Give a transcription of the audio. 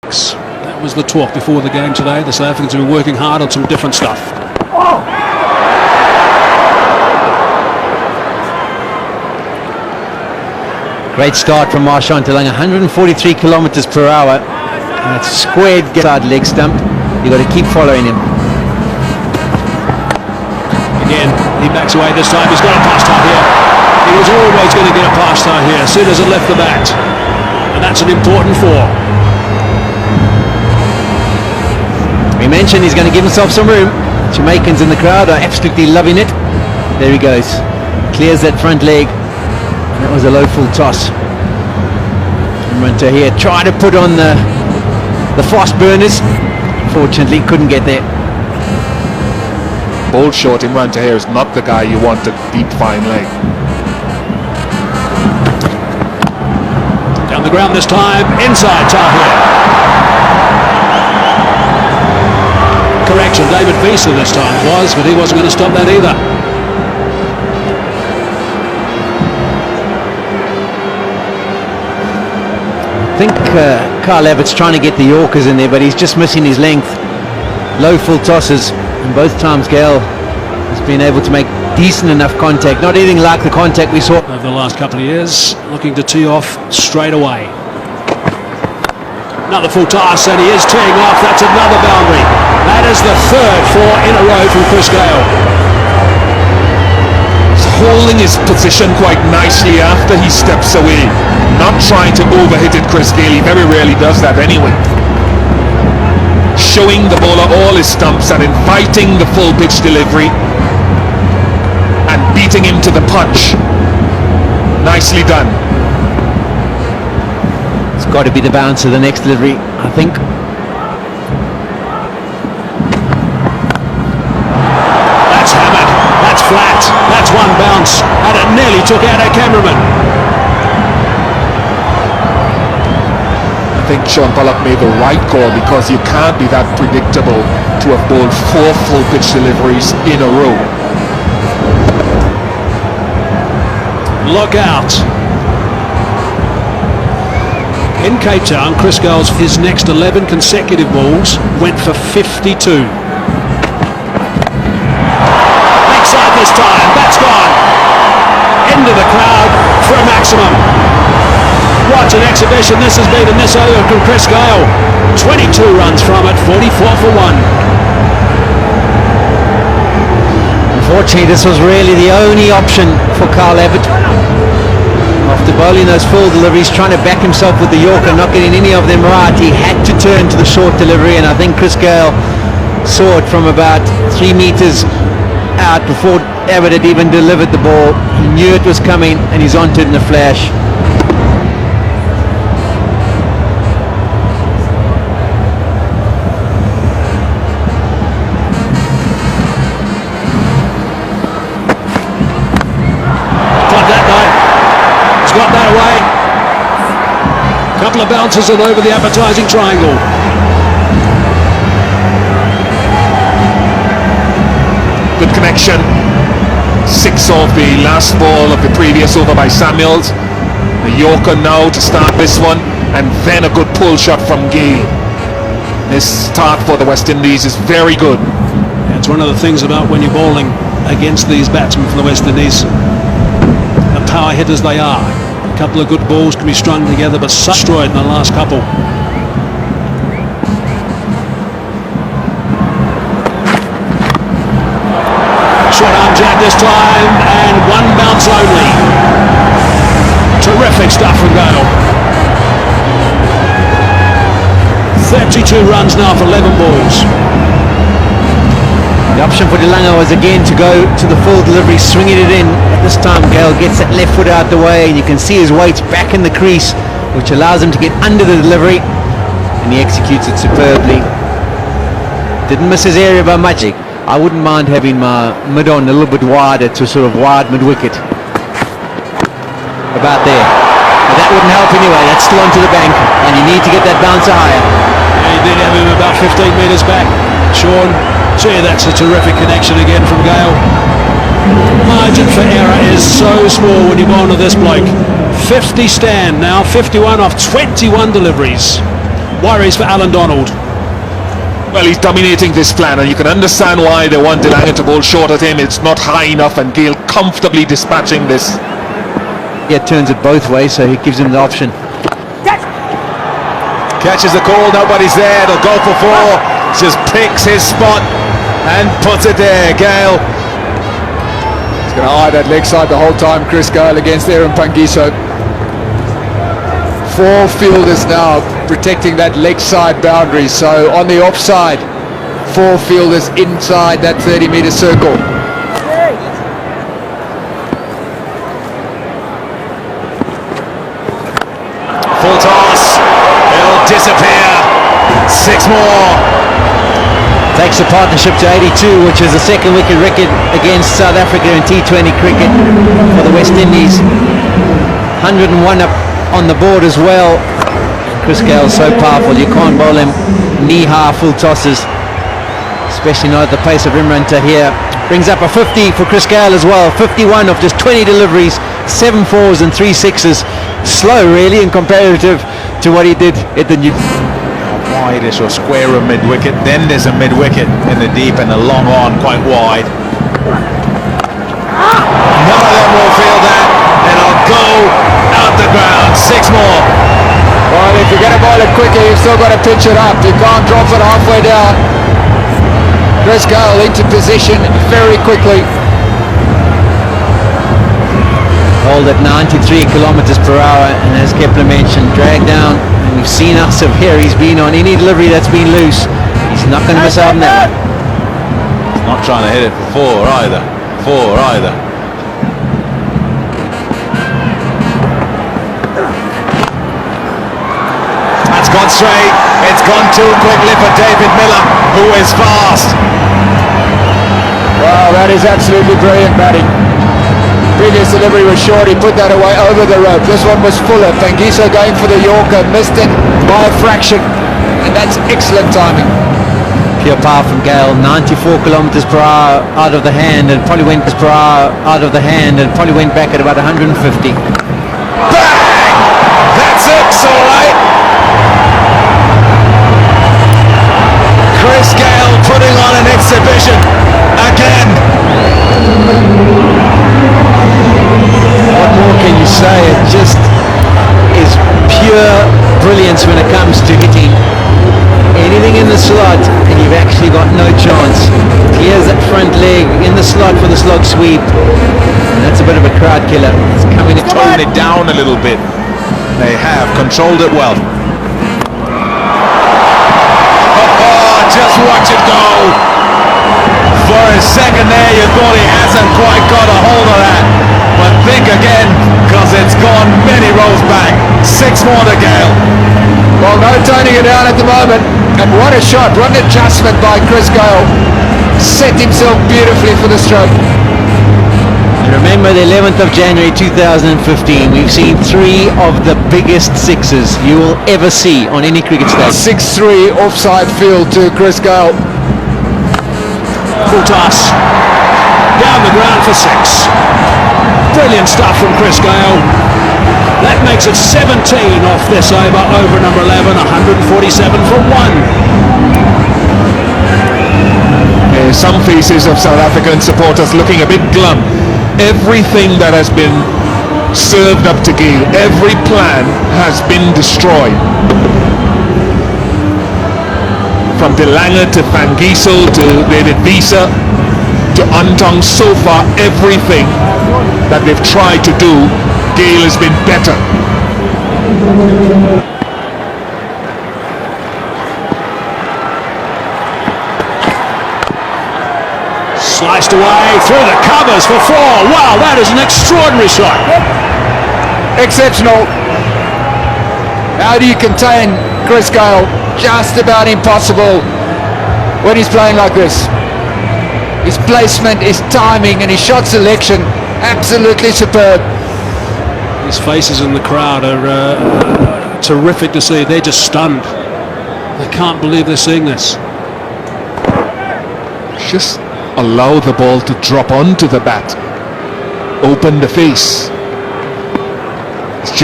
That was the talk before the game today. The South Africans have been working hard on some different stuff. Great start from Marchand Langa, 143 kilometers per hour. And it's squared side leg stump. You've got to keep following him. Again, he backs away this time. He's got a pass tie here. He was always going to get a pass tie here as soon as it left the bat. And that's an important four. We mentioned he's going to give himself some room. Jamaicans in the crowd are absolutely loving it. There he goes. Clears that front leg. And that was a low full toss. Munter here trying to put on the fast burners. Fortunately couldn't get there. Ball short in Munter here is not the guy you want a deep fine leg. Down the ground this time, inside Tahir. Correction, David Visa this time it was, but he wasn't going to stop that either. I think Kyle Abbott's trying to get the Yorkers in there, but he's just missing his length. Low full tosses, and both times Gale has been able to make decent enough contact. Not anything like the contact we saw over the last couple of years, looking to tee off straight away. Another full toss, and he is teeing off. That's another boundary. That is the third four in a row from Chris Gayle. He's holding his position quite nicely after he steps away. Not trying to overhit it, Chris Gayle. He very rarely does that anyway. Showing the bowler all his stumps and inviting the full pitch delivery and beating him to the punch. Nicely done. It's got to be the bounce of the next delivery, I think. That's hammered. That's flat. That's one bounce. And it nearly took out our cameraman. I think Sean Pollock made the right call because you can't be that predictable to have bowled 4 full pitch deliveries in a row. Look out. In Cape Town, Chris Gayle's his next 11 consecutive balls went for 52. Backside this time, that's gone. Into the crowd for a maximum. What an exhibition this has been in this over from Chris Gayle. 22 runs from it, 44 for 1. Unfortunately, this was really the only option for Kyle Abbott. After bowling those full deliveries, trying to back himself with the Yorker, not getting any of them right, he had to turn to the short delivery, and I think Chris Gayle saw it from about 3 meters out before Abbott had even delivered the ball. He knew it was coming, and he's onto it in a flash. Got that away. Couple of bounces and over the advertising triangle. Good connection. 6 of the last ball of the previous over by Samuels. The Yorker now to start this one, and then a good pull shot from Gayle. This start for the West Indies is very good. It's one of the things about when you're bowling against these batsmen from the West Indies, the power hitters they are. A couple of good balls can be strung together, but such destroyed in the last couple. Short arm jab this time, and one bounce only. Terrific stuff from Gayle. 32 runs now for 11 balls. The option for Langa was again to go to the full delivery, swinging it in. At this time Gayle gets that left foot out the way, and you can see his weight's back in the crease, which allows him to get under the delivery, and he executes it superbly. Didn't miss his area by much. I wouldn't mind having my mid on a little bit wider to sort of wide mid wicket. About there. But that wouldn't help anyway. That's still onto the bank, and you need to get that bouncer higher. Yeah, he did have him about 15 metres back. Sean, gee, that's a terrific connection again from Gayle. Margin for error is so small when you bowl to this bloke. 50 stand now, 51 off 21 deliveries. Worries for Alan Donald. Well, he's dominating this plan, and you can understand why they want Delanga to bowl short at him. It's not high enough, and Gale comfortably dispatching this. Yeah, turns it both ways, so he gives him the option. Catches the call, nobody's there, they'll go for 4. Just picks his spot and puts it there. Gale. He's going to eye that leg side the whole time, Chris Gayle against Aaron Pangiso. 4 fielders now protecting that leg side boundary, so on the offside 4 fielders inside that 30-metre circle. Full toss, it'll disappear. 6 more. Takes the partnership to 82, which is the second wicket record against South Africa in T20 cricket for the West Indies. 101 up on the board as well. Chris Gayle's so powerful, you can't bowl him knee-high full tosses, especially not at the pace of Imran Tahir. Brings up a 50 for Chris Gayle as well. 51 of just 20 deliveries, 7 4s and 3 6s. Slow really in comparative to what he did at the new. Wide-ish or square of mid-wicket. Then there's a mid-wicket in the deep and a long on quite wide. None of them will feel that. It'll go out the ground. 6 more. Well, if you're going to bowl it quicker, you've still got to pitch it up. You can't drop it halfway down. Chris Gayle into position very quickly. Bowled at 93 kilometers per hour, and as Kepler mentioned, dragged down. And we've seen how severe he's been on any delivery that's been loose. He's not going to miss out on that one. He's not trying to hit it for 4 either. 4 either. That's gone straight. It's gone too quickly for David Miller, who is fast. Wow, that is absolutely brilliant batting. Previous delivery was short, he put that away over the rope. This one was fuller. Pangiso going for the Yorker, missed it by a fraction, and that's excellent timing. Pure power from Gayle, 94 kilometers per hour out of the hand, and probably went per hour out of the hand, and probably went back at about 150. Bang! That's it, all right. Chris Gayle putting on an exhibition again. What more can you say? It just is pure brilliance when it comes to hitting anything in the slot, and you've actually got no chance. Clears that front leg in the slot for the slog sweep, and that's a bit of a crowd killer. It's coming in. Tone it down a little bit. They have controlled it well. Oh, just watch it go. For a second there, you thought he hasn't quite got a hold of that. But think again, because it's gone many rows back. 6 more to Gayle. Well, no toning it down at the moment. And what a shot, what an adjustment by Chris Gayle. Set himself beautifully for the stroke. And remember the 11th of January 2015, we've seen 3 of the biggest sixes you will ever see on any cricket stage. 6-3 offside field to Chris Gayle. Full toss. Down the ground for 6. Brilliant stuff from Chris Gayle. That makes it 17 off this over number 11, 147 for 1. Some faces of South African supporters looking a bit glum. Everything that has been served up to Gayle, every plan has been destroyed. From Delanga to Pangiso to David Visa to Antong, so far everything that they've tried to do, Gayle has been better. Sliced away through the covers for 4. Wow, that is an extraordinary shot. Exceptional. How do you contain Chris Gayle? Just about impossible when he's playing like this. His placement, his timing and his shot selection, absolutely superb. His faces in the crowd are terrific to see. They're just stunned. They can't believe they're seeing this. Just allow the ball to drop onto the bat. Open the face.